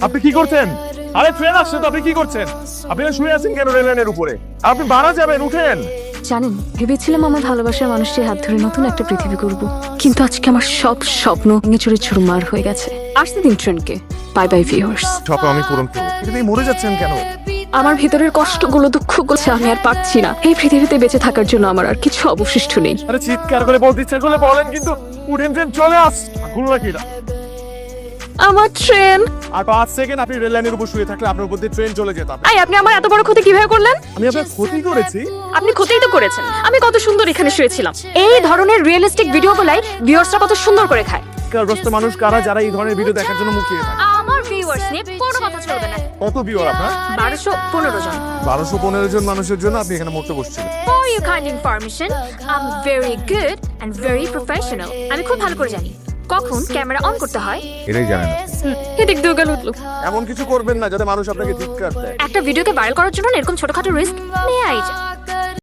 আপনি কি করছেন? আরে ট্রেন আসছে তো, আপনি কি করছেন? আপনি শুয়ে আছেন কেন রেল লাইনের উপরে? আপনি বাড়া যাবেন, উঠেন। জানেন, ভেবেছিলাম আমার ভালোবাসার মানুষটির হাত ধরে নতুন একটা পৃথিবী করব, কিন্তু আজকে আমার সব স্বপ্ন নিচুরে চুরমার হয়ে গেছে। আসতে দিন ট্রেনকে। Bye bye viewers. স্বপ্ন আমি পূরণ করবো, কিন্তু এই মরে যাচ্ছেন কেন? আমার ভিতরের কষ্টগুলো দুঃখগুলো আমি আর পারছি না। এই পৃথিবীতে বেঁচে থাকার জন্য আমার আর কিছু অবশিষ্ট নেই। আরে চিৎকার করে বলতে ইচ্ছা করলে বলেন, কিন্তু উঠেন, ট্রেন চলে আস। আগুন লাগিয়ে দাও। আমার ট্রেন। আর 5 সেকেন্ড আপনি রেল লাইনের উপর শুয়ে থাকলে আপনার উপর দিয়ে ট্রেন চলে যেত। আই, আপনি আমার এত বড় ক্ষতি কিভাবে করলেন? আমি আপনার ক্ষতি করেছি? আপনি ক্ষতিই তো করেছেন। আমি কত সুন্দর এখানে শুয়েছিলাম। এই ধরনের রিয়েলিস্টিক ভিডিওগুলাই ভিউয়ার্সরা কত সুন্দর করে খায়। গ্রস্ত মানুষ কারা যারা এই ধরনের ভিডিও দেখার জন্য মুখিয়ে থাকে? আমার ভিউয়ার্স নিয়ে কোনো কথা চলবে না। কত ভিউয়ার আপনার? 1215 জন। 1215 জন মানুষের জন্য আপনি এখানে মরতে বসছিলেন। For your kind information, I'm very good and very professional. আমি খুব ভালো করে জানি কখন ক্যামেরা অন করতে হয়। এটাই জানেন। এদিক দিয়ে গেল উঠলো। এমন কিছু করবেন না যাতে মানুষ আপনাকে ধিক্কার দেয়। একটা ভিডিওকে ভাইরাল করার জন্য এরকম ছোটখাটো রিস্ক নিয়ে আই যায়।